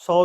100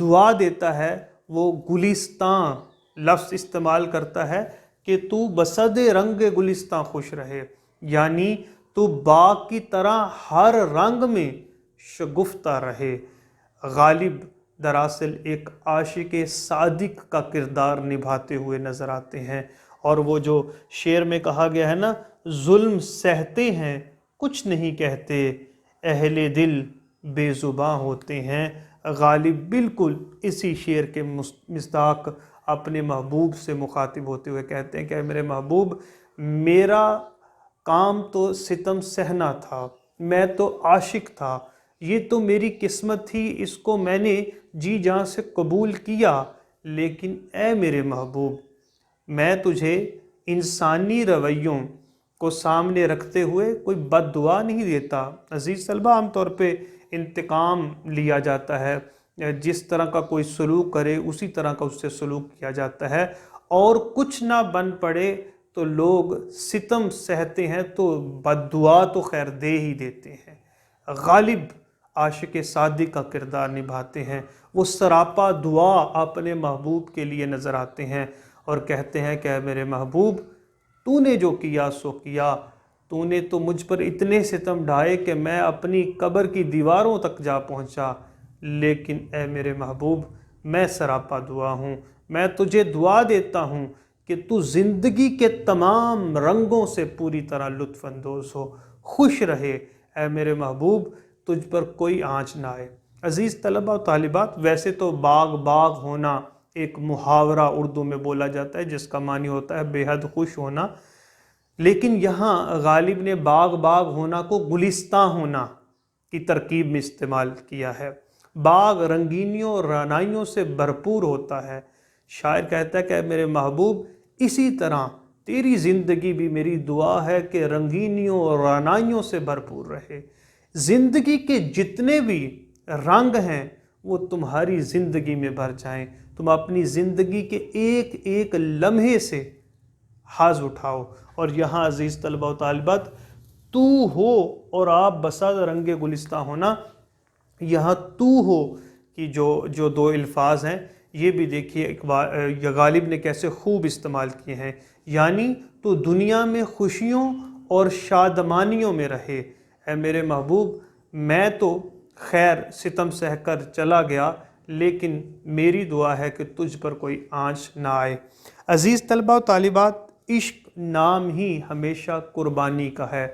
دعا دیتا ہے وہ گلستان لفظ استعمال کرتا ہے کہ تو بصد رنگ گلستان خوش رہے، یعنی تو باغ کی طرح ہر رنگ میں شگفتہ رہے۔ غالب دراصل ایک عاشق صادق کا کردار نبھاتے ہوئے نظر آتے ہیں، اور وہ جو شعر میں کہا گیا ہے نا، ظلم سہتے ہیں کچھ نہیں کہتے، اہل دل بے زباں ہوتے ہیں۔ غالب بالکل اسی شعر کے مصداق اپنے محبوب سے مخاطب ہوتے ہوئے کہتے ہیں کہ اے میرے محبوب، میرا کام تو ستم سہنا تھا، میں تو عاشق تھا، یہ تو میری قسمت تھی، اس کو میں نے جی جان سے قبول کیا، لیکن اے میرے محبوب، میں تجھے انسانی رویوں کو سامنے رکھتے ہوئے کوئی بد دعا نہیں دیتا۔ عزیز طلبہ، عام طور پہ انتقام لیا جاتا ہے، جس طرح کا کوئی سلوک کرے اسی طرح کا اس سے سلوک کیا جاتا ہے، اور کچھ نہ بن پڑے تو لوگ ستم سہتے ہیں تو بد دعا تو خیر دے ہی دیتے ہیں۔ غالب عاشق صادق کا کردار نبھاتے ہیں، وہ سراپا دعا اپنے محبوب کے لیے نظر آتے ہیں اور کہتے ہیں کہ اے میرے محبوب، تو نے جو کیا سو کیا، تو نے تو مجھ پر اتنے ستم ڈھائے کہ میں اپنی قبر کی دیواروں تک جا پہنچا، لیکن اے میرے محبوب، میں سراپا دعا ہوں، میں تجھے دعا دیتا ہوں کہ تو زندگی کے تمام رنگوں سے پوری طرح لطف اندوز ہو، خوش رہے، اے میرے محبوب، تجھ پر کوئی آنچ نہ آئے۔ عزیز طلبہ و طالبات، ویسے تو باغ باغ ہونا ایک محاورہ اردو میں بولا جاتا ہے جس کا معنی ہوتا ہے بے حد خوش ہونا، لیکن یہاں غالب نے باغ باغ ہونا کو گلستان ہونا کی ترکیب میں استعمال کیا ہے۔ باغ رنگینیوں اور رعنائیوں سے بھرپور ہوتا ہے۔ شاعر کہتا ہے کہ اے میرے محبوب، اسی طرح تیری زندگی بھی میری دعا ہے کہ رنگینیوں اور رعنائیوں سے بھرپور رہے۔ زندگی کے جتنے بھی رنگ ہیں وہ تمہاری زندگی میں بھر جائیں، تم اپنی زندگی کے ایک ایک لمحے سے حظ اٹھاؤ۔ اور یہاں عزیز طلبہ و طالبات، تو ہو اور آپ بساد رنگ گلستان ہونا، یہاں تو ہو کہ جو دو الفاظ ہیں یہ بھی دیکھیے غالب نے کیسے خوب استعمال کیے ہیں، یعنی تو دنیا میں خوشیوں اور شادمانیوں میں رہے۔ اے میرے محبوب، میں تو خیر ستم سہ کر چلا گیا، لیکن میری دعا ہے کہ تجھ پر کوئی آنچ نہ آئے۔ عزیز طلبہ و طالبات، عشق نام ہی ہمیشہ قربانی کا ہے،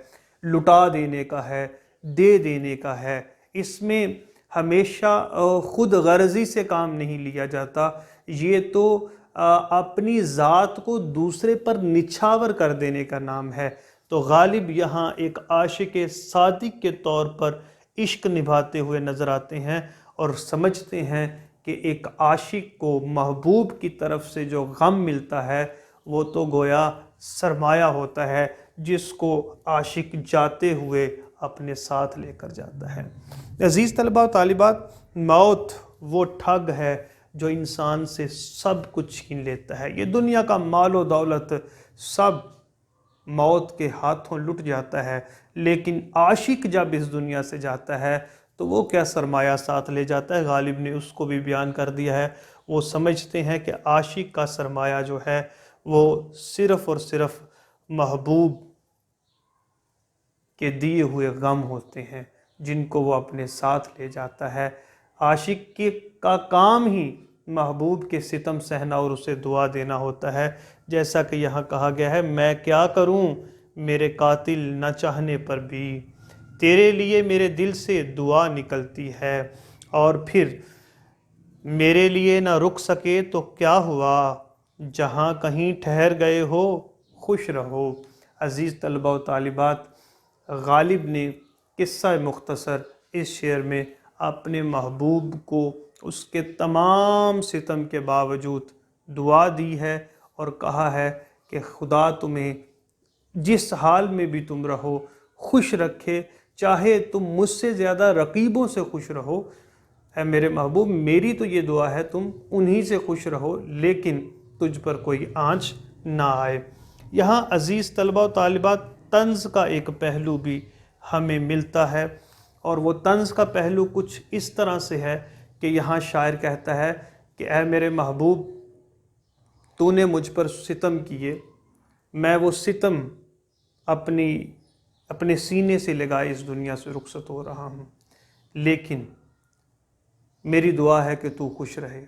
لٹا دینے کا ہے، دے دینے کا ہے۔ اس میں ہمیشہ خود غرضی سے کام نہیں لیا جاتا، یہ تو اپنی ذات کو دوسرے پر نچھاور کر دینے کا نام ہے۔ تو غالب یہاں ایک عاشق صادق کے طور پر عشق نبھاتے ہوئے نظر آتے ہیں اور سمجھتے ہیں کہ ایک عاشق کو محبوب کی طرف سے جو غم ملتا ہے وہ تو گویا سرمایہ ہوتا ہے جس کو عاشق جاتے ہوئے اپنے ساتھ لے کر جاتا ہے۔ عزیز طلبہ و طالبات، موت وہ ٹھگ ہے جو انسان سے سب کچھ چھین لیتا ہے۔ یہ دنیا کا مال و دولت سب موت کے ہاتھوں لٹ جاتا ہے، لیکن عاشق جب اس دنیا سے جاتا ہے تو وہ کیا سرمایہ ساتھ لے جاتا ہے۔ غالب نے اس کو بھی بیان کر دیا ہے۔ وہ سمجھتے ہیں کہ عاشق کا سرمایہ جو ہے وہ صرف اور صرف محبوب کے دیے ہوئے غم ہوتے ہیں جن کو وہ اپنے ساتھ لے جاتا ہے۔ عاشق کا کام ہی محبوب کے ستم سہنا اور اسے دعا دینا ہوتا ہے، جیسا کہ یہاں کہا گیا ہے، میں کیا کروں میرے قاتل نہ چاہنے پر بھی، تیرے لیے میرے دل سے دعا نکلتی ہے، اور پھر میرے لیے نہ رک سکے تو کیا ہوا، جہاں کہیں ٹھہر گئے ہو خوش رہو۔ عزیز طلبہ و طالبات، غالب نے قصہ مختصر اس شعر میں اپنے محبوب کو اس کے تمام ستم کے باوجود دعا دی ہے اور کہا ہے کہ خدا تمہیں جس حال میں بھی تم رہو خوش رکھے، چاہے تم مجھ سے زیادہ رقیبوں سے خوش رہو، اے میرے محبوب میری تو یہ دعا ہے تم انہی سے خوش رہو، لیکن تجھ پر کوئی آنچ نہ آئے۔ یہاں عزیز طلبہ و طالبات، طنز کا ایک پہلو بھی ہمیں ملتا ہے، اور وہ طنز کا پہلو کچھ اس طرح سے ہے کہ یہاں شاعر کہتا ہے کہ اے میرے محبوب، تو نے مجھ پر ستم کیے، میں وہ ستم اپنے سینے سے لگائے اس دنیا سے رخصت ہو رہا ہوں، لیکن میری دعا ہے کہ تو خوش رہے۔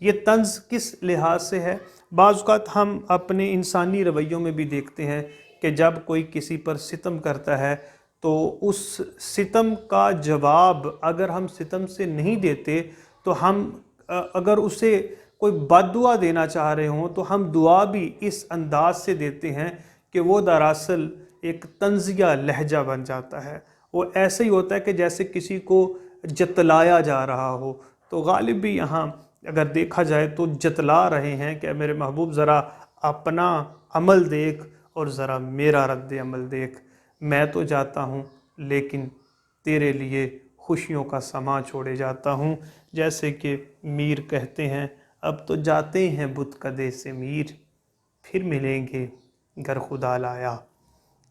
یہ طنز کس لحاظ سے ہے؟ بعض اوقات ہم اپنے انسانی رویوں میں بھی دیکھتے ہیں کہ جب کوئی کسی پر ستم کرتا ہے تو اس ستم کا جواب اگر ہم ستم سے نہیں دیتے تو ہم اگر اسے کوئی بد دعا دینا چاہ رہے ہوں تو ہم دعا بھی اس انداز سے دیتے ہیں کہ وہ دراصل ایک طنزیہ لہجہ بن جاتا ہے۔ وہ ایسے ہی ہوتا ہے کہ جیسے کسی کو جتلایا جا رہا ہو۔ تو غالب بھی یہاں اگر دیکھا جائے تو جتلا رہے ہیں کہ میرے محبوب ذرا اپنا عمل دیکھ اور ذرا میرا رد عمل دیکھ، میں تو جاتا ہوں لیکن تیرے لیے خوشیوں کا سما چھوڑے جاتا ہوں۔ جیسے کہ میر کہتے ہیں اب تو جاتے ہیں بت کدے سے میر، پھر ملیں گے گر خدا لایا۔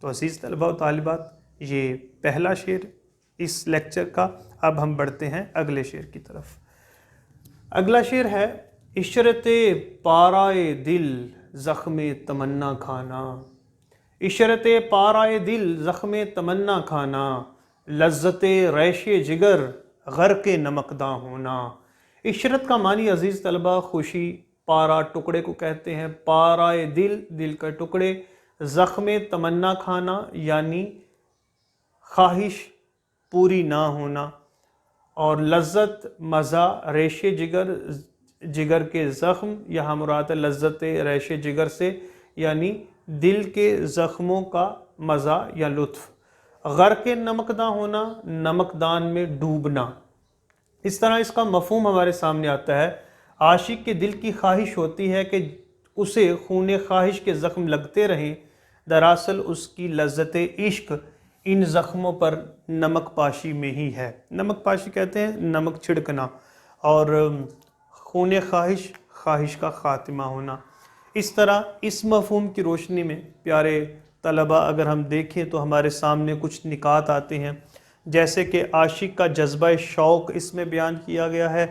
تو عزیز طلبہ و طالبات، یہ پہلا شعر اس لیکچر کا۔ اب ہم بڑھتے ہیں اگلے شعر کی طرف۔ اگلا شعر ہے عشرت پارائے دل زخم تمنا کھانا، عشرت پارائے دل زخم تمنا کھانا، لذت ریش جگر غرق نمکداں ہونا۔ عشرت کا معنی عزیز طلبہ خوشی، پارا ٹکڑے کو کہتے ہیں، پارائے دل دل کا ٹکڑے، زخم تمنا کھانا یعنی خواہش پوری نہ ہونا، اور لذت مزہ، ریش جگر جگر کے زخم، یہاں مراد ہے لذت ریش جگر سے یعنی دل کے زخموں کا مزہ یا لطف، غرق نمکداں ہونا، نمکدان میں ڈوبنا۔ اس طرح اس کا مفہوم ہمارے سامنے آتا ہے، عاشق کے دل کی خواہش ہوتی ہے کہ اسے خون خواہش کے زخم لگتے رہیں، دراصل اس کی لذت عشق ان زخموں پر نمک پاشی میں ہی ہے۔ نمک پاشی کہتے ہیں نمک چھڑکنا، اور خون خواہش، خواہش کا خاتمہ ہونا۔ اس طرح اس مفہوم کی روشنی میں پیارے طلبہ اگر ہم دیکھیں تو ہمارے سامنے کچھ نکات آتے ہیں، جیسے کہ عاشق کا جذبہ شوق اس میں بیان کیا گیا ہے،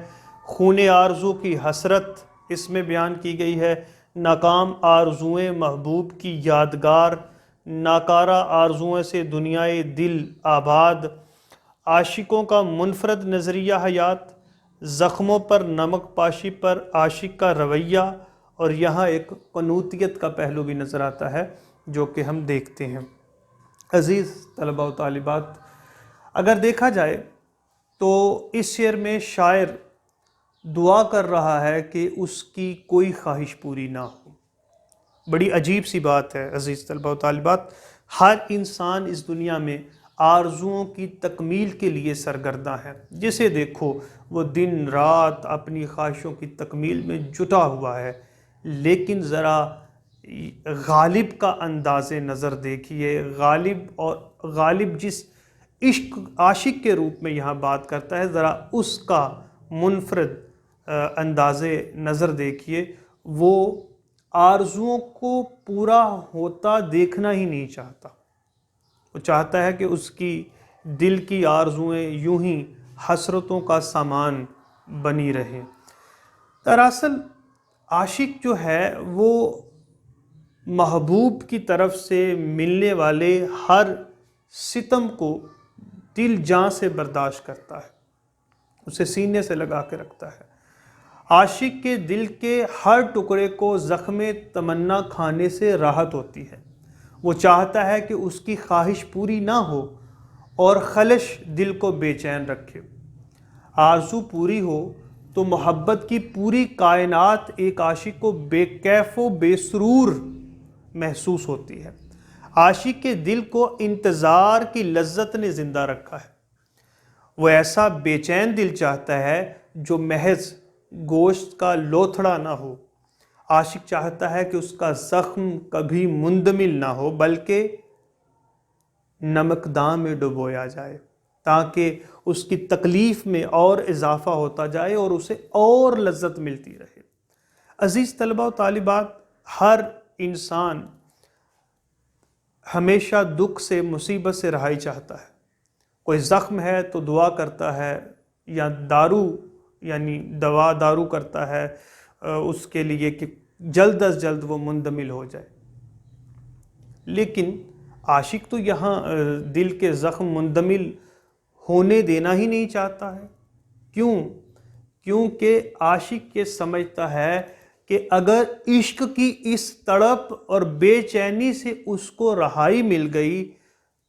خون آرزو کی حسرت اس میں بیان کی گئی ہے، ناکام آرزوئیں محبوب کی یادگار، ناکارہ آرزوؤں سے دنیائے دل آباد، عاشقوں کا منفرد نظریہ حیات، زخموں پر نمک پاشی پر عاشق کا رویہ، اور یہاں ایک قنوتیت کا پہلو بھی نظر آتا ہے جو کہ ہم دیکھتے ہیں۔ عزیز طلبہ و طالبات، اگر دیکھا جائے تو اس شعر میں شاعر دعا کر رہا ہے کہ اس کی کوئی خواہش پوری نہ ہو۔ بڑی عجیب سی بات ہے عزیز طلبہ و طالبات، ہر انسان اس دنیا میں آرزوؤں کی تکمیل کے لیے سرگرداں ہے، جسے دیکھو وہ دن رات اپنی خواہشوں کی تکمیل میں جٹا ہوا ہے، لیکن ذرا غالب کا انداز نظر دیکھیے، غالب جس عاشق کے روپ میں یہاں بات کرتا ہے، ذرا اس کا منفرد انداز نظر دیکھیے۔ وہ آرزوؤں کو پورا ہوتا دیکھنا ہی نہیں چاہتا، وہ چاہتا ہے کہ اس کی دل کی آرزوئیں یوں ہی حسرتوں کا سامان بنی رہیں۔ دراصل عاشق جو ہے وہ محبوب کی طرف سے ملنے والے ہر ستم کو دل جان سے برداشت کرتا ہے، اسے سینے سے لگا کے رکھتا ہے۔ عاشق کے دل کے ہر ٹکڑے کو زخم تمنا کھانے سے راحت ہوتی ہے، وہ چاہتا ہے کہ اس کی خواہش پوری نہ ہو اور خلش دل کو بے چین رکھے۔ آرزو پوری ہو تو محبت کی پوری کائنات ایک عاشق کو بے کیف و بے سرور محسوس ہوتی ہے۔ عاشق کے دل کو انتظار کی لذت نے زندہ رکھا ہے، وہ ایسا بے چین دل چاہتا ہے جو محض گوشت کا لوتھڑا نہ ہو۔ عاشق چاہتا ہے کہ اس کا زخم کبھی مندمل نہ ہو بلکہ نمکداں میں ڈبویا جائے، تاکہ اس کی تکلیف میں اور اضافہ ہوتا جائے اور اسے اور لذت ملتی رہے۔ عزیز طلبہ و طالبات، ہر انسان ہمیشہ دکھ سے، مصیبت سے رہائی چاہتا ہے۔ کوئی زخم ہے تو دعا کرتا ہے، یا دارو یعنی دوا دارو کرتا ہے اس کے لیے کہ جلد از جلد وہ مندمل ہو جائے. لیکن عاشق تو یہاں دل کے زخم مندمل ہونے دینا ہی نہیں چاہتا ہے. کیوں؟ کیونکہ عاشق یہ سمجھتا ہے کہ اگر عشق کی اس تڑپ اور بے چینی سے اس کو رہائی مل گئی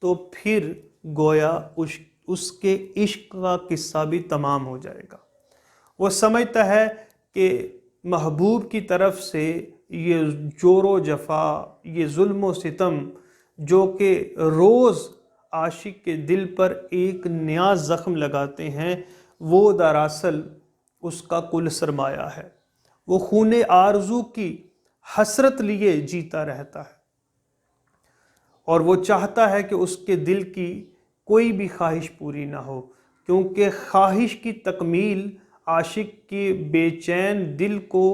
تو پھر گویا اس کے عشق کا قصہ بھی تمام ہو جائے گا. وہ سمجھتا ہے کہ محبوب کی طرف سے یہ جور و جفا، یہ ظلم و ستم جو کہ روز عاشق کے دل پر ایک نیا زخم لگاتے ہیں، وہ دراصل اس کا کل سرمایہ ہے. وہ خون آرزو کی حسرت لیے جیتا رہتا ہے اور وہ چاہتا ہے کہ اس کے دل کی کوئی بھی خواہش پوری نہ ہو، کیونکہ خواہش کی تکمیل عاشق کی بے چین دل کو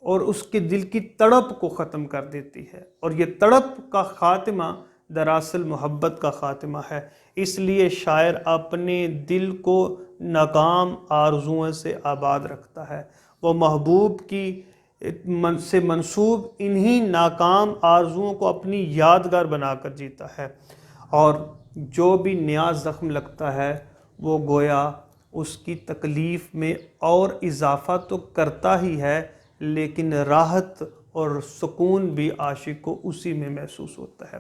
اور اس کے دل کی تڑپ کو ختم کر دیتی ہے، اور یہ تڑپ کا خاتمہ دراصل محبت کا خاتمہ ہے. اس لیے شاعر اپنے دل کو ناکام آرزوؤں سے آباد رکھتا ہے. وہ محبوب کی سے منسوب انہی ناکام آرزوؤں کو اپنی یادگار بنا کر جیتا ہے، اور جو بھی نیا زخم لگتا ہے وہ گویا اس کی تکلیف میں اور اضافہ تو کرتا ہی ہے، لیکن راحت اور سکون بھی عاشق کو اسی میں محسوس ہوتا ہے.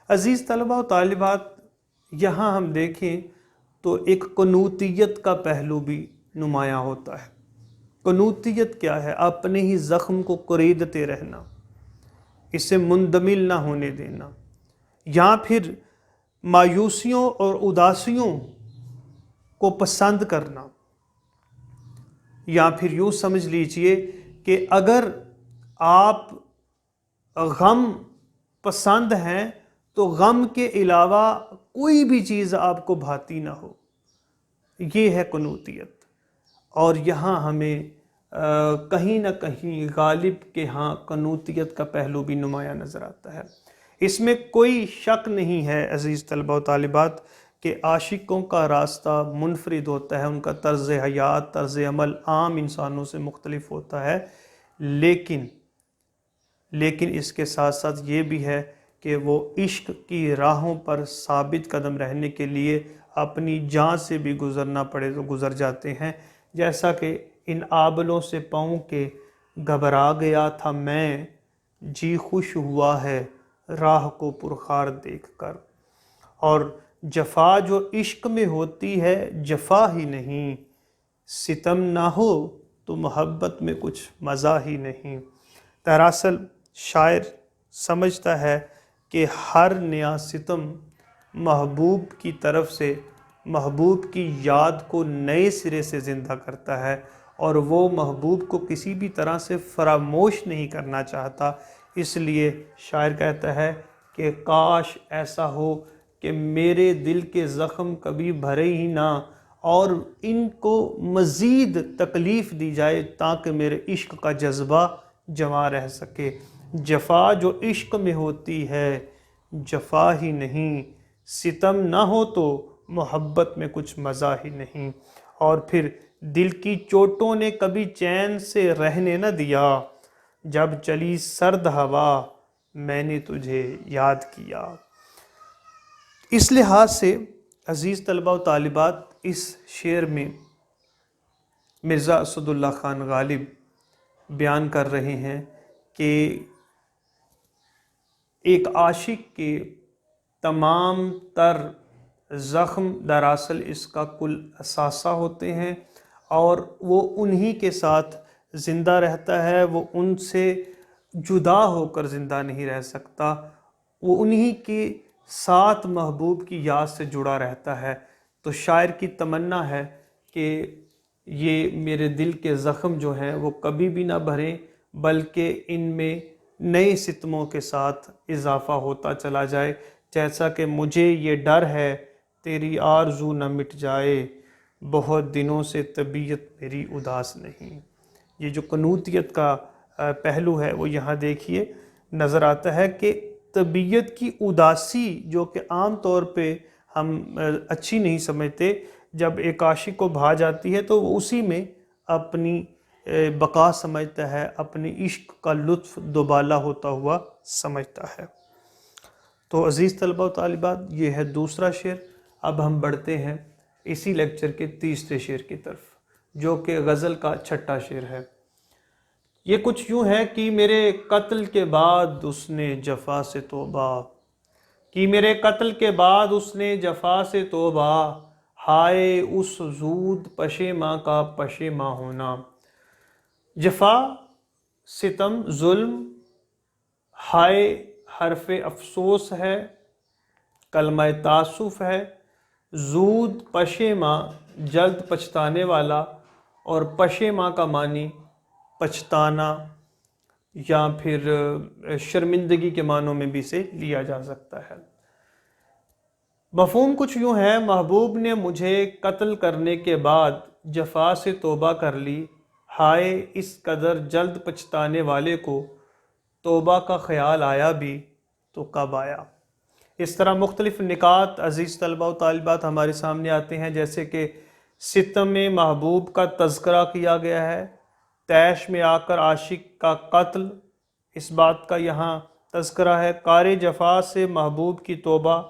عزیز طلبہ و طالبات، یہاں ہم دیکھیں تو ایک قنوتیت کا پہلو بھی نمایاں ہوتا ہے. قنوتیت کیا ہے؟ اپنے ہی زخم کو کریدتے رہنا، اسے مندمل نہ ہونے دینا، یا پھر مایوسیوں اور اداسیوں کو پسند کرنا. یا پھر یوں سمجھ لیجئے کہ اگر آپ غم پسند ہیں تو غم کے علاوہ کوئی بھی چیز آپ کو بھاتی نہ ہو. یہ ہے قنوتیت. اور یہاں ہمیں کہیں نہ کہیں غالب کے ہاں قنوتیت کا پہلو بھی نمایاں نظر آتا ہے. اس میں کوئی شک نہیں ہے عزیز طلبہ و طالبات کہ عاشقوں کا راستہ منفرد ہوتا ہے، ان کا طرز حیات، طرز عمل عام انسانوں سے مختلف ہوتا ہے. لیکن اس کے ساتھ ساتھ یہ بھی ہے کہ وہ عشق کی راہوں پر ثابت قدم رہنے کے لیے اپنی جان سے بھی گزرنا پڑے تو گزر جاتے ہیں. جیسا کہ ان آبلوں سے پاؤں کے گھبرا گیا تھا میں، جی خوش ہوا ہے راہ کو پرخار دیکھ کر. اور جفا جو عشق میں ہوتی ہے جفا ہی نہیں، ستم نہ ہو تو محبت میں کچھ مزہ ہی نہیں. دراصل شاعر سمجھتا ہے کہ ہر نیا ستم محبوب کی طرف سے محبوب کی یاد کو نئے سرے سے زندہ کرتا ہے، اور وہ محبوب کو کسی بھی طرح سے فراموش نہیں کرنا چاہتا. اس لیے شاعر کہتا ہے کہ کاش ایسا ہو کہ میرے دل کے زخم کبھی بھرے ہی نہ، اور ان کو مزید تکلیف دی جائے تاکہ میرے عشق کا جذبہ جمع رہ سکے. جفا جو عشق میں ہوتی ہے جفا ہی نہیں، ستم نہ ہو تو محبت میں کچھ مزہ ہی نہیں. اور پھر دل کی چوٹوں نے کبھی چین سے رہنے نہ دیا، جب چلی سرد ہوا میں نے تجھے یاد کیا. اس لحاظ سے عزیز طلبہ و طالبات، اس شعر میں مرزا اسد اللہ خان غالب بیان کر رہے ہیں کہ ایک عاشق کے تمام تر زخم دراصل اس کا کل اثاثہ ہوتے ہیں، اور وہ انہی کے ساتھ زندہ رہتا ہے. وہ ان سے جدا ہو کر زندہ نہیں رہ سکتا، وہ انہی کے ساتھ محبوب کی یاد سے جڑا رہتا ہے. تو شاعر کی تمنا ہے کہ یہ میرے دل کے زخم جو ہیں وہ کبھی بھی نہ بھریں، بلکہ ان میں نئے ستموں کے ساتھ اضافہ ہوتا چلا جائے. جیسا کہ مجھے یہ ڈر ہے تیری آرزو نہ مٹ جائے، بہت دنوں سے طبیعت میری اداس نہیں. یہ جو قنوتیت کا پہلو ہے وہ یہاں دیکھیے نظر آتا ہے کہ طبیعت کی اداسی جو کہ عام طور پہ ہم اچھی نہیں سمجھتے، جب ایک عاشق کو بھا جاتی ہے تو وہ اسی میں اپنی بقا سمجھتا ہے، اپنی عشق کا لطف دوبالا ہوتا ہوا سمجھتا ہے۔ تو عزیز طلبہ و طالبات، یہ ہے دوسرا شعر۔ اب ہم بڑھتے ہیں اسی لیکچر کے تیسرے شعر کی طرف، جو کہ غزل کا چھٹا شعر ہے۔ یہ کچھ یوں ہے کہ میرے قتل کے بعد اس نے جفا سے توبہ، کہ میرے قتل کے بعد اس نے جفا سے توبہ، ہائے اس زود پشیماں کا پشیماں ہونا۔ جفا ستم ظلم، ہائے حرف افسوس ہے، کلمہ تاسف ہے، زود پشیماں جلد پچھتانے والا، اور پشیماں کا معنی پچھتانا یا پھر شرمندگی کے معنوں میں بھی اسے لیا جا سکتا ہے۔ مفہوم کچھ یوں ہے، محبوب نے مجھے قتل کرنے کے بعد جفا سے توبہ کر لی، ہائے اس قدر جلد پچھتانے والے کو توبہ کا خیال آیا بھی تو کب آیا۔ اس طرح مختلف نکات عزیز طلبہ و طالبات ہمارے سامنے آتے ہیں، جیسے کہ ستم محبوب کا تذکرہ کیا گیا ہے، طیش میں آ کر عاشق کا قتل، اس بات کا یہاں تذکرہ ہے، کار جفا سے محبوب کی توبہ،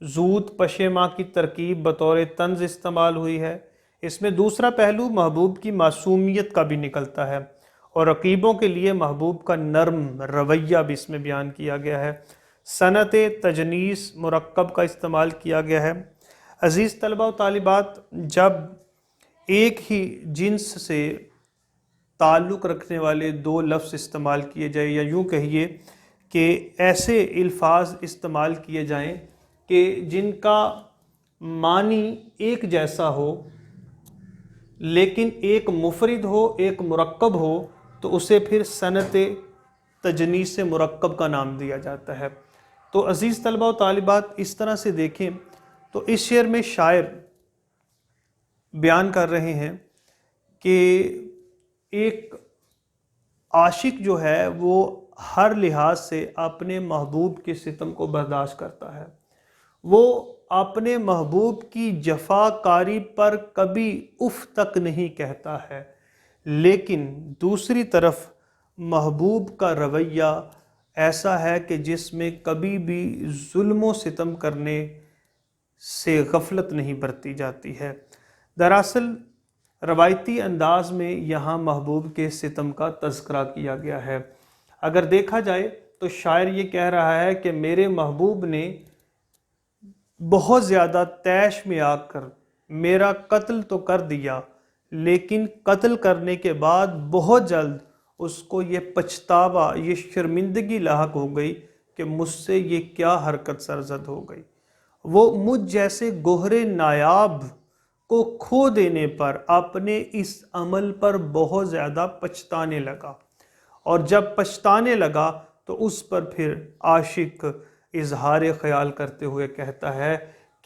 زود پشیماں کی ترکیب بطور طنز استعمال ہوئی ہے۔ اس میں دوسرا پہلو محبوب کی معصومیت کا بھی نکلتا ہے، اور رقیبوں کے لیے محبوب کا نرم رویہ بھی اس میں بیان کیا گیا ہے۔ صنعت تجنیس مرکب کا استعمال کیا گیا ہے۔ عزیز طلبہ و طالبات، جب ایک ہی جنس سے تعلق رکھنے والے دو لفظ استعمال کیے جائیں، یا یوں کہیے کہ ایسے الفاظ استعمال کیے جائیں کہ جن کا معنی ایک جیسا ہو لیکن ایک مفرد ہو ایک مرکب ہو، تو اسے پھر صنعت تجنیس مرکب کا نام دیا جاتا ہے۔ تو عزیز طلبہ و طالبات، اس طرح سے دیکھیں تو اس شعر میں شاعر بیان کر رہے ہیں کہ ایک عاشق جو ہے وہ ہر لحاظ سے اپنے محبوب کے ستم کو برداشت کرتا ہے، وہ اپنے محبوب کی جفا کاری پر کبھی اف تک نہیں کہتا ہے، لیکن دوسری طرف محبوب کا رویہ ایسا ہے کہ جس میں کبھی بھی ظلم و ستم کرنے سے غفلت نہیں برتی جاتی ہے۔ دراصل روایتی انداز میں یہاں محبوب کے ستم کا تذکرہ کیا گیا ہے۔ اگر دیکھا جائے تو شاعر یہ کہہ رہا ہے کہ میرے محبوب نے بہت زیادہ طیش میں آ کر میرا قتل تو کر دیا، لیکن قتل کرنے کے بعد بہت جلد اس کو یہ پچھتاوا، یہ شرمندگی لاحق ہو گئی کہ مجھ سے یہ کیا حرکت سرزد ہو گئی۔ وہ مجھ جیسے گوہر نایاب کو کھو دینے پر اپنے اس عمل پر بہت زیادہ پچھتانے لگا، اور جب پچھتانے لگا تو اس پر پھر عاشق اظہار خیال کرتے ہوئے کہتا ہے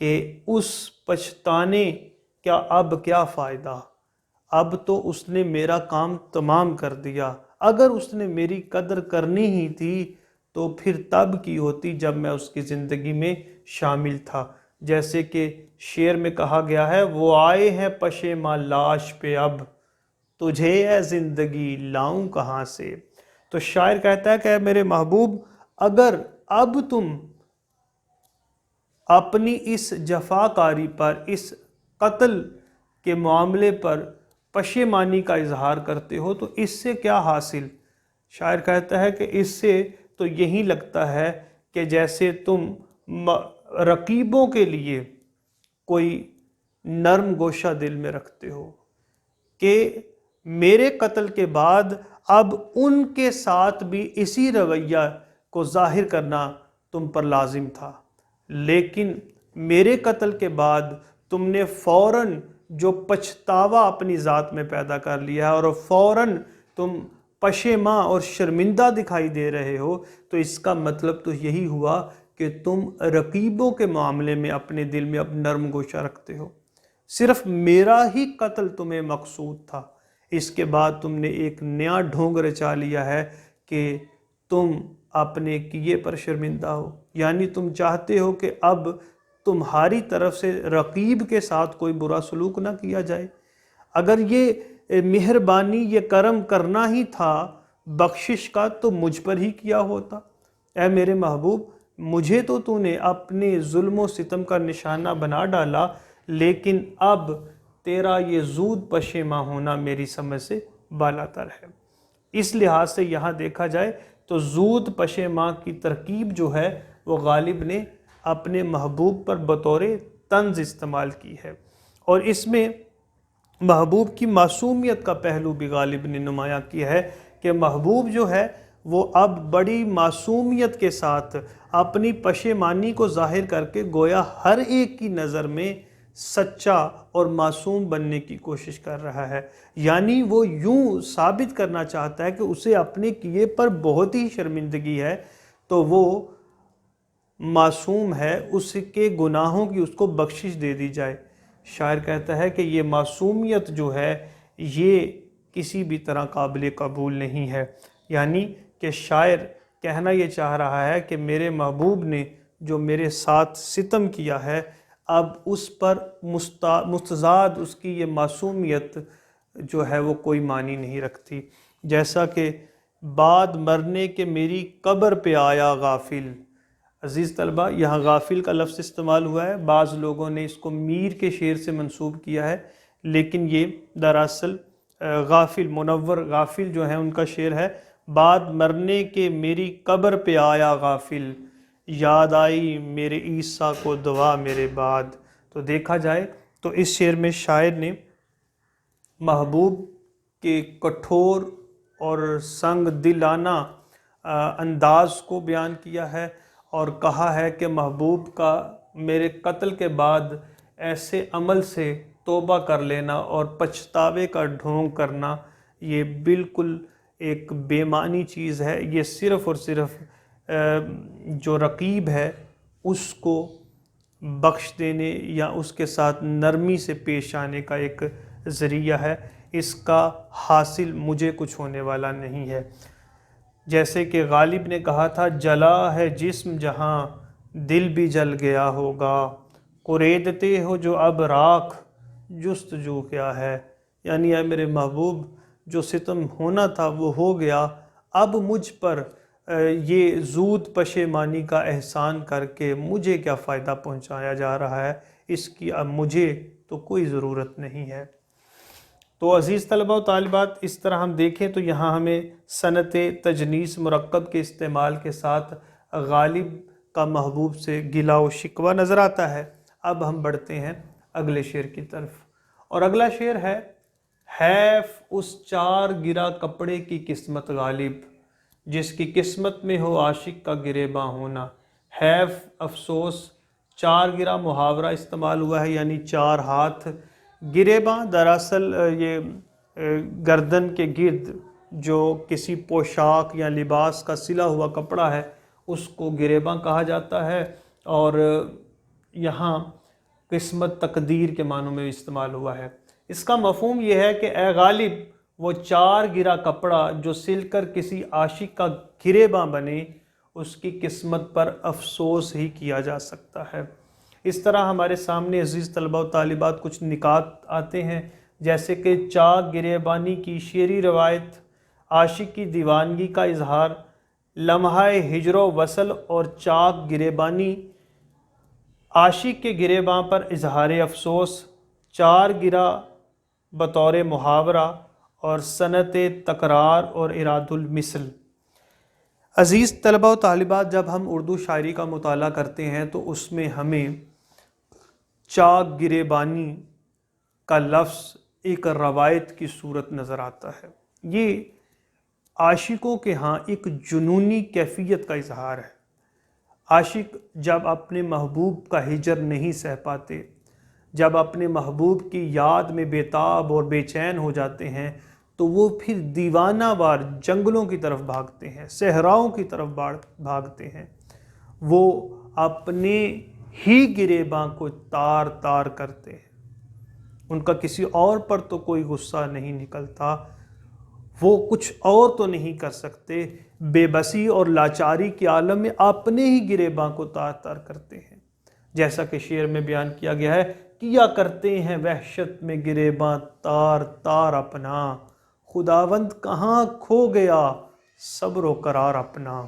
کہ اس پچھتانے کا اب کیا فائدہ، اب تو اس نے میرا کام تمام کر دیا، اگر اس نے میری قدر کرنی ہی تھی تو پھر تب کی ہوتی جب میں اس کی زندگی میں شامل تھا۔ جیسے کہ شعر میں کہا گیا ہے، وہ آئے ہیں پشیماں لاش پہ اب، تجھے اے زندگی لاؤں کہاں سے۔ تو شاعر کہتا ہے کہ اے میرے محبوب، اگر اب تم اپنی اس جفا کاری پر، اس قتل کے معاملے پر پشیمانی کا اظہار کرتے ہو تو اس سے کیا حاصل؟ شاعر کہتا ہے کہ اس سے تو یہی لگتا ہے کہ جیسے تم رقیبوں کے لیے کوئی نرم گوشہ دل میں رکھتے ہو کہ میرے قتل کے بعد اب ان کے ساتھ بھی اسی رویہ کو ظاہر کرنا تم پر لازم تھا، لیکن میرے قتل کے بعد تم نے فوراً جو پچھتاوا اپنی ذات میں پیدا کر لیا ہے اور فوراً تم پشیماں اور شرمندہ دکھائی دے رہے ہو، تو اس کا مطلب تو یہی ہوا کہ تم رقیبوں کے معاملے میں اپنے دل میں اب نرم گوشہ رکھتے ہو۔ صرف میرا ہی قتل تمہیں مقصود تھا، اس کے بعد تم نے ایک نیا ڈھونگ رچا لیا ہے کہ تم اپنے کیے پر شرمندہ ہو، یعنی تم چاہتے ہو کہ اب تمہاری طرف سے رقیب کے ساتھ کوئی برا سلوک نہ کیا جائے۔ اگر یہ مہربانی، یہ کرم کرنا ہی تھا بخشش کا تو مجھ پر ہی کیا ہوتا۔ اے میرے محبوب، مجھے تو نے اپنے ظلم و ستم کا نشانہ بنا ڈالا، لیکن اب تیرا یہ زود پشیماں ہونا میری سمجھ سے بالاتر ہے۔ اس لحاظ سے یہاں دیکھا جائے تو زود پشیماں کی ترکیب جو ہے وہ غالب نے اپنے محبوب پر بطور طنز استعمال کی ہے، اور اس میں محبوب کی معصومیت کا پہلو بھی غالب نے نمایاں کیا ہے کہ محبوب جو ہے وہ اب بڑی معصومیت کے ساتھ اپنی پشیمانی کو ظاہر کر کے گویا ہر ایک کی نظر میں سچا اور معصوم بننے کی کوشش کر رہا ہے۔ یعنی وہ یوں ثابت کرنا چاہتا ہے کہ اسے اپنے کیے پر بہت ہی شرمندگی ہے، تو وہ معصوم ہے، اس کے گناہوں کی اس کو بخشش دے دی جائے۔ شاعر کہتا ہے کہ یہ معصومیت جو ہے یہ کسی بھی طرح قابل قبول نہیں ہے، یعنی کہ شاعر کہنا یہ چاہ رہا ہے کہ میرے محبوب نے جو میرے ساتھ ستم کیا ہے، اب اس پر مستزاد اس کی یہ معصومیت جو ہے وہ کوئی معنی نہیں رکھتی۔ جیسا کہ بعد مرنے کے میری قبر پہ آیا غافل۔ عزیز طلبہ، یہاں غافل کا لفظ استعمال ہوا ہے، بعض لوگوں نے اس کو میر کے شعر سے منسوب کیا ہے، لیکن یہ دراصل غافل، منور غافل جو ہیں ان کا شعر ہے۔ بعد مرنے کے میری قبر پہ آیا غافل، یاد آئی میرے عیسیٰ کو دعا میرے بعد۔ تو دیکھا جائے تو اس شعر میں شاعر نے محبوب کے کٹھور اور سنگ دلانہ انداز کو بیان کیا ہے، اور کہا ہے کہ محبوب کا میرے قتل کے بعد ایسے عمل سے توبہ کر لینا اور پچھتاوے کا ڈھونگ کرنا یہ بالکل ایک بے معنی چیز ہے۔ یہ صرف اور صرف جو رقیب ہے اس کو بخش دینے یا اس کے ساتھ نرمی سے پیش آنے کا ایک ذریعہ ہے، اس کا حاصل مجھے کچھ ہونے والا نہیں ہے۔ جیسے کہ غالب نے کہا تھا، جلا ہے جسم جہاں دل بھی جل گیا ہوگا، قریدتے ہو جو اب راکھ جستجو کیا ہے۔ یعنی اے میرے محبوب، جو ستم ہونا تھا وہ ہو گیا، اب مجھ پر یہ زود پشیمانی کا احسان کر کے مجھے کیا فائدہ پہنچایا جا رہا ہے، اس کی اب مجھے تو کوئی ضرورت نہیں ہے۔ تو عزیز طلبہ و طالبات، اس طرح ہم دیکھیں تو یہاں ہمیں صنعت تجنیس مرکب کے استعمال کے ساتھ غالب کا محبوب سے گلہ و شکوہ نظر آتا ہے۔ اب ہم بڑھتے ہیں اگلے شعر کی طرف، اور اگلا شعر ہے، حیف اس چار گرا کپڑے کی قسمت غالب، جس کی قسمت میں ہو عاشق کا گریباں ہونا۔ حیف، افسوس، چار گرا محاورہ استعمال ہوا ہے، یعنی چار ہاتھ۔ گریباں دراصل یہ گردن کے گرد جو کسی پوشاک یا لباس کا سلا ہوا کپڑا ہے اس کو گریباں کہا جاتا ہے، اور یہاں قسمت تقدیر کے معنوں میں استعمال ہوا ہے۔ اس کا مفہوم یہ ہے کہ اے غالب، وہ چار گرا کپڑا جو سل کر کسی عاشق کا گریباں بنے، اس کی قسمت پر افسوس ہی کیا جا سکتا ہے۔ اس طرح ہمارے سامنے عزیز طلبہ و طالبات کچھ نکات آتے ہیں، جیسے کہ چاک گریبانی کی شعری روایت، عاشق کی دیوانگی کا اظہار، لمحہ ہجر و وصل اور چاک گریبانی، عاشق کے گریباں پر اظہار افسوس، چار گرا بطور محاورہ، اور صنعت تکرار اور اراد المثل۔ عزیز طلبہ و طالبات، جب ہم اردو شاعری کا مطالعہ کرتے ہیں تو اس میں ہمیں چاک گریبانی کا لفظ ایک روایت کی صورت نظر آتا ہے۔ یہ عاشقوں کے ہاں ایک جنونی کیفیت کا اظہار ہے۔ عاشق جب اپنے محبوب کا ہجر نہیں سہ پاتے، جب اپنے محبوب کی یاد میں بےتاب اور بے چین ہو جاتے ہیں، تو وہ پھر دیوانہ وار جنگلوں کی طرف بھاگتے ہیں، صحراؤں کی طرف بھاگتے ہیں۔ وہ اپنے ہی گریباں کو تار تار کرتے ہیں، ان کا کسی اور پر تو کوئی غصہ نہیں نکلتا، وہ کچھ اور تو نہیں کر سکتے، بے بسی اور لاچاری کے عالم میں اپنے ہی گریباں کو تار تار کرتے ہیں۔ جیسا کہ شعر میں بیان کیا گیا ہے، کیا کرتے ہیں وحشت میں گریباں تار تار اپنا، خداوند کہاں کھو گیا صبر و قرار اپنا۔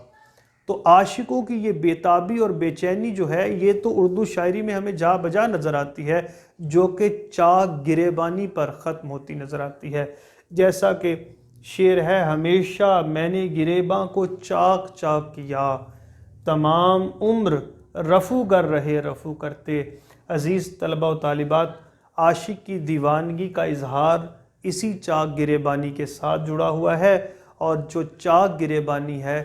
تو عاشقوں کی یہ بےتابی اور بے چینی جو ہے یہ تو اردو شاعری میں ہمیں جا بجا نظر آتی ہے، جو کہ چاک گریبانی پر ختم ہوتی نظر آتی ہے۔ جیسا کہ شعر ہے، ہمیشہ میں نے گریباں کو چاک چاک کیا، تمام عمر رفو گر رہے رفو کرتے۔ عزیز طلبہ و طالبات، عاشق کی دیوانگی کا اظہار اسی چاک گریبانی کے ساتھ جڑا ہوا ہے، اور جو چاک گریبانی ہے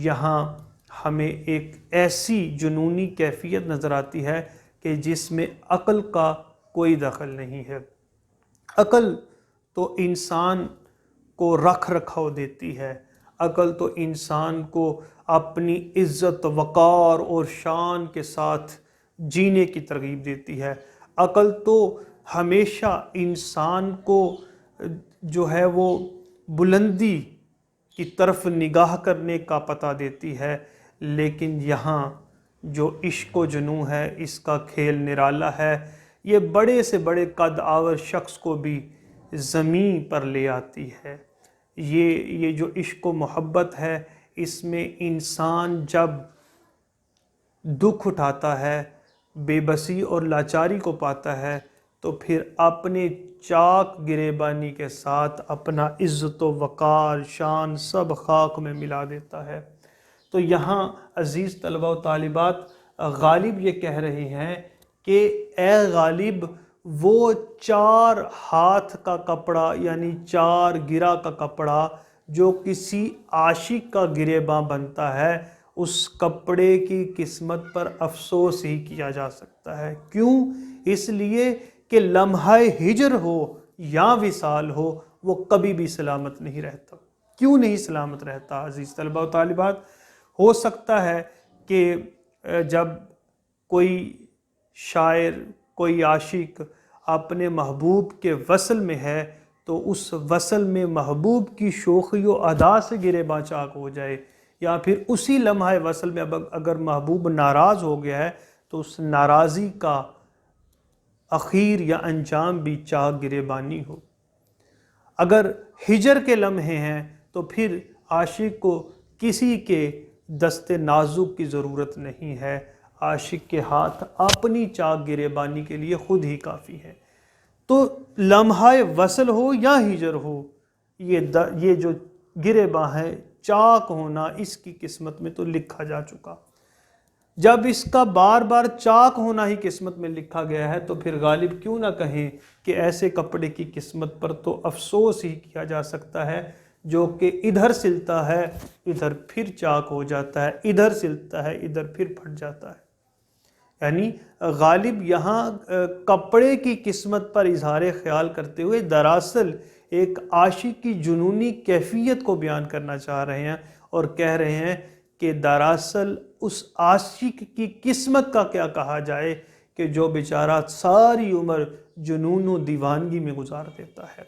یہاں ہمیں ایک ایسی جنونی کیفیت نظر آتی ہے کہ جس میں عقل کا کوئی دخل نہیں ہے۔ عقل تو انسان کو رکھ رکھاؤ دیتی ہے، عقل تو انسان کو اپنی عزت وقار اور شان کے ساتھ جینے کی ترغیب دیتی ہے، عقل تو ہمیشہ انسان کو جو ہے وہ بلندی کی طرف نگاہ کرنے کا پتہ دیتی ہے۔ لیکن یہاں جو عشق و جنوں ہے اس کا کھیل نرالا ہے، یہ بڑے سے بڑے قد آور شخص کو بھی زمین پر لے آتی ہے۔ یہ جو عشق و محبت ہے اس میں انسان جب دکھ اٹھاتا ہے، بے بسی اور لاچاری کو پاتا ہے، تو پھر اپنے چاک گریبانی کے ساتھ اپنا عزت و وقار شان سب خاک میں ملا دیتا ہے۔ تو یہاں عزیز طلبہ و طالبات غالب یہ کہہ رہے ہیں کہ اے غالب، وہ 4 ہاتھ کا کپڑا یعنی 4 گرہ کا کپڑا جو کسی عاشق کا گریباں بنتا ہے، اس کپڑے کی قسمت پر افسوس ہی کیا جا سکتا ہے۔ کیوں؟ اس لیے کہ لمحہ ہجر ہو یا وصال ہو وہ کبھی بھی سلامت نہیں رہتا۔ کیوں نہیں سلامت رہتا عزیز طلبہ و طالبات؟ ہو سکتا ہے کہ جب کوئی شاعر، کوئی عاشق اپنے محبوب کے وصل میں ہے تو اس وصل میں محبوب کی شوخی و ادا سے گریباں چاک ہو جائے، یا پھر اسی لمحہ وصل میں اگر محبوب ناراض ہو گیا ہے تو اس ناراضی کا اخیر یا انجام بھی چاک گریبانی ہو۔ اگر ہجر کے لمحے ہیں تو پھر عاشق کو کسی کے دست نازک کی ضرورت نہیں ہے، عاشق کے ہاتھ اپنی چاک گریبانی کے لیے خود ہی کافی ہے۔ تو لمحہ وصل ہو یا ہجر ہو، یہ جو گریباں ہے چاک ہونا اس کی قسمت میں تو لکھا جا چکا۔ جب اس کا بار بار چاک ہونا ہی قسمت میں لکھا گیا ہے تو پھر غالب کیوں نہ کہیں کہ ایسے کپڑے کی قسمت پر تو افسوس ہی کیا جا سکتا ہے جو کہ ادھر سلتا ہے ادھر پھر چاک ہو جاتا ہے، ادھر سلتا ہے ادھر پھر پھٹ جاتا ہے۔ یعنی غالب یہاں کپڑے کی قسمت پر اظہار خیال کرتے ہوئے دراصل ایک عاشق کی جنونی کیفیت کو بیان کرنا چاہ رہے ہیں، اور کہہ رہے ہیں کہ دراصل اس عاشق کی قسمت کا کیا کہا جائے کہ جو بیچارہ ساری عمر جنون و دیوانگی میں گزار دیتا ہے۔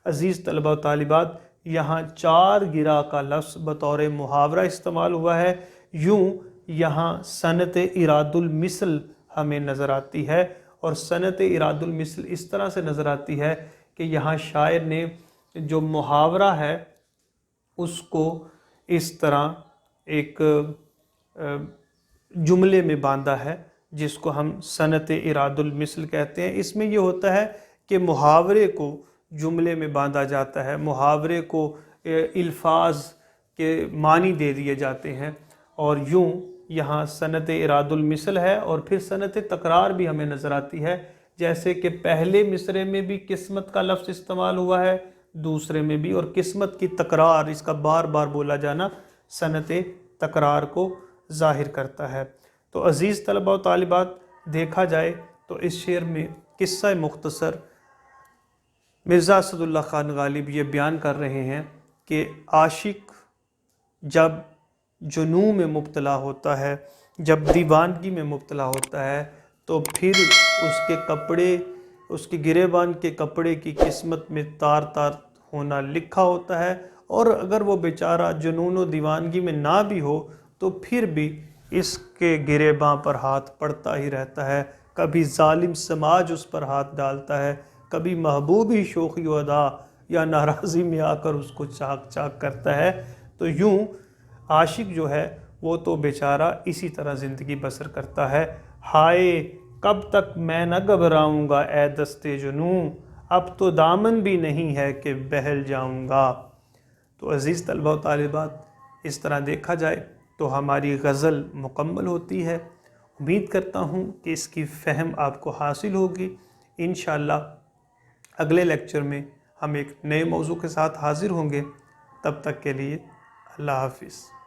عزیز طلبہ و طالبات، یہاں 4 گرہ کا لفظ بطور محاورہ استعمال ہوا ہے۔ یوں یہاں صنعت اراد المثل ہمیں نظر آتی ہے، اور صنعت اراد المثل اس طرح سے نظر آتی ہے کہ یہاں شاعر نے جو محاورہ ہے اس کو اس طرح ایک جملے میں باندھا ہے جس کو ہم صنعت اراد المثل کہتے ہیں۔ اس میں یہ ہوتا ہے کہ محاورے کو جملے میں باندھا جاتا ہے، محاورے کو الفاظ کے معنی دے دیے جاتے ہیں، اور یوں یہاں صنعت اراد المثل ہے، اور پھر صنعت تکرار بھی ہمیں نظر آتی ہے، جیسے کہ پہلے مصرعے میں بھی قسمت کا لفظ استعمال ہوا ہے، دوسرے میں بھی، اور قسمت کی تکرار، اس کا بار بار بولا جانا صنعت تکرار کو ظاہر کرتا ہے۔ تو عزیز طلبہ و طالبات، دیکھا جائے تو اس شعر میں قصہ مختصر مرزا اسد اللہ خان غالب یہ بیان کر رہے ہیں کہ عاشق جب جنون میں مبتلا ہوتا ہے، جب دیوانگی میں مبتلا ہوتا ہے، تو پھر اس کے کپڑے، اس کے گریبان کے کپڑے کی قسمت میں تار تار ہونا لکھا ہوتا ہے، اور اگر وہ بیچارہ جنون و دیوانگی میں نہ بھی ہو تو پھر بھی اس کے گریباں پر ہاتھ پڑتا ہی رہتا ہے، کبھی ظالم سماج اس پر ہاتھ ڈالتا ہے، کبھی محبوبی شوخی و ادا یا ناراضی میں آ کر اس کو چاک چاک کرتا ہے۔ تو یوں عاشق جو ہے وہ تو بیچارہ اسی طرح زندگی بسر کرتا ہے۔ ہائے کب تک میں نہ گھبراؤں گا اے دستے جنوں، اب تو دامن بھی نہیں ہے کہ بہل جاؤں گا۔ تو عزیز طلبہ و طالبات، اس طرح دیکھا جائے تو ہماری غزل مکمل ہوتی ہے۔ امید کرتا ہوں کہ اس کی فہم آپ کو حاصل ہوگی۔ انشاءاللہ اگلے لیکچر میں ہم ایک نئے موضوع کے ساتھ حاضر ہوں گے۔ تب تک کے لیے اللہ حافظ۔